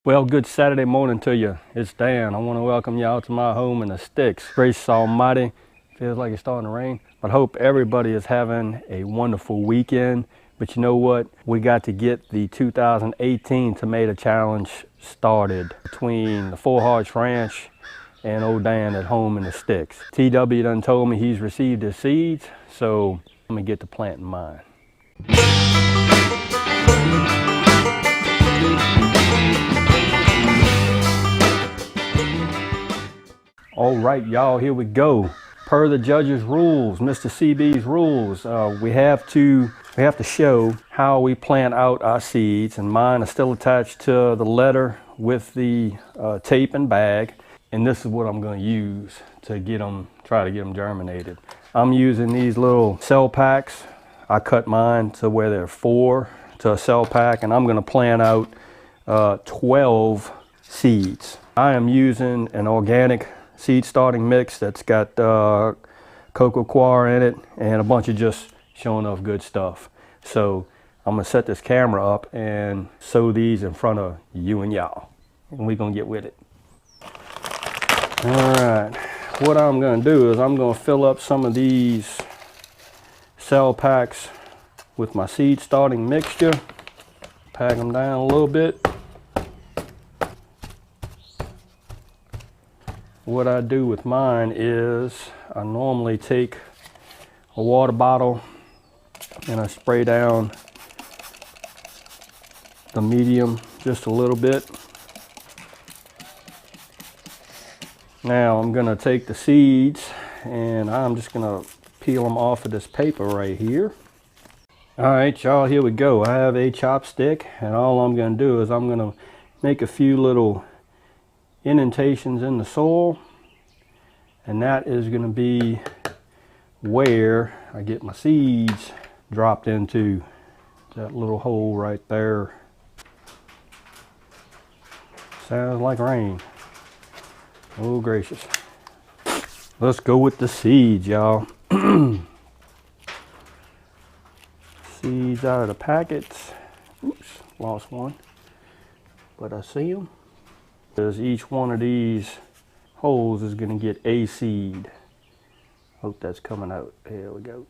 Well, good Saturday morning to you. It's Dan. I want to welcome y'all to my home in the sticks. Gracious Almighty. Feels like it's starting to rain, but hope everybody is having a wonderful weekend. But you know what? We got to get the 2018 Tomato Challenge started between the Four Hearts Ranch and old Dan at home in the sticks. TW done told me he's received his seeds, so I'm gonna get to planting mine. All right, y'all, here we go. Per the judge's rules, Mr. CB's rules, we have to show how we plant out our seeds, and mine are still attached to the letter with the tape and bag. And this is what I'm going to use to try to get them germinated. I'm using these little cell packs. I cut mine to where they're 4 to a cell pack, and I'm going to plant out 12 seeds. I am using an organic seed starting mix that's got cocoa coir in it and a bunch of just showing off good stuff. So I'm gonna set this camera up and sow these in front of you and y'all, and we're gonna get with it. All right, what I'm gonna do is I'm gonna fill up some of these cell packs with my seed starting mixture, pack them down a little bit. What I do with mine is I normally take a water bottle and I spray down the medium just a little bit. Now I'm gonna take the seeds and I'm just gonna peel them off of this paper right here. All right, y'all, here we go. I have a chopstick, and all I'm gonna do is I'm gonna make a few little indentations in the soil, and that is going to be where I get my seeds dropped into. That little hole right there. Sounds like rain. Oh gracious. Let's go with the seeds, y'all. Seeds out of the packets. Oops, lost one, but I see them. Because each one of these holes is going to get a seed. Hope that's coming out. Here we go.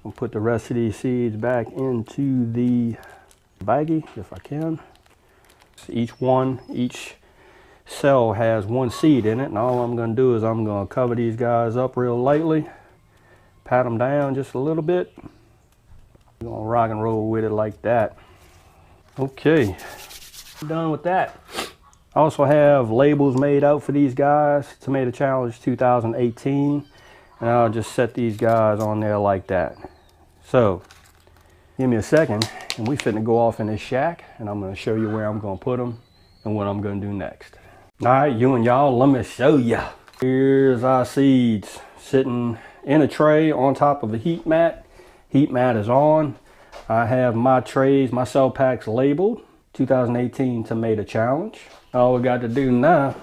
I'll put the rest of these seeds back into the baggie if I can. So each cell has one seed in it, and all I'm going to do is I'm going to cover these guys up real lightly, pat them down just a little bit. I'm going to rock and roll with it like that. Okay, done with that. I also have labels made out for these guys, Tomato Challenge 2018, and I'll just set these guys on there like that. So give me a second and we finna go off in this shack, and I'm going to show you where I'm going to put them and what I'm going to do next. All right, you and y'all, let me show ya. Here's our seeds sitting in a tray on top of a heat mat. Heat mat is on. I have my trays, my cell packs labeled 2018 Tomato Challenge. All we got to do now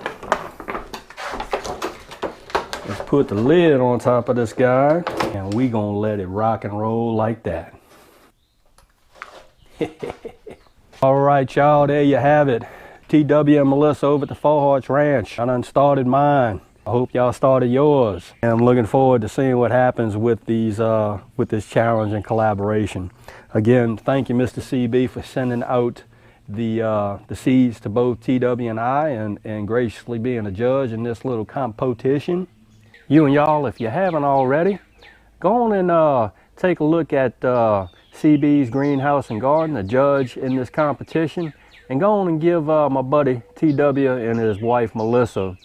is put the lid on top of this guy, and we gonna let it rock and roll like that. All right, y'all, there you have it. TW and Melissa over at the Four Hearts Ranch. I done started mine. I hope y'all started yours. And I'm looking forward to seeing what happens with these with this challenge and collaboration. Again, thank you, Mr. CB, for sending out the seeds to both TW and I, and graciously being a judge in this little competition. You and y'all, if you haven't already, go on and take a look at CB's Greenhouse and Garden, a judge in this competition. And go on and give my buddy TW and his wife Melissa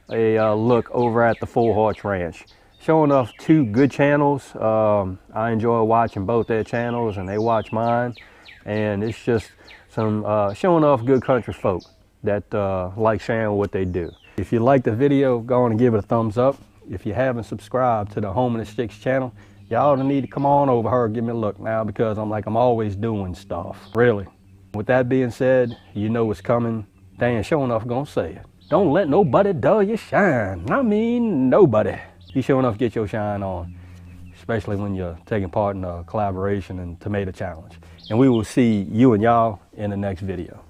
a look over at the Four Hearts Ranch. Showing off 2 good channels. I enjoy watching both their channels, and they watch mine. And it's just some showing off good country folk that like sharing what they do. If you like the video, go on and give it a thumbs up. If you haven't subscribed to the Home in the Sticks channel, y'all need to come on over here and give me a look now, because I'm always doing stuff, really. With that being said, you know what's coming. Dan showing off gonna say it. Don't let nobody dull your shine. I mean, nobody. You sure enough get your shine on, especially when you're taking part in a collaboration and tomato challenge. And we will see you and y'all in the next video.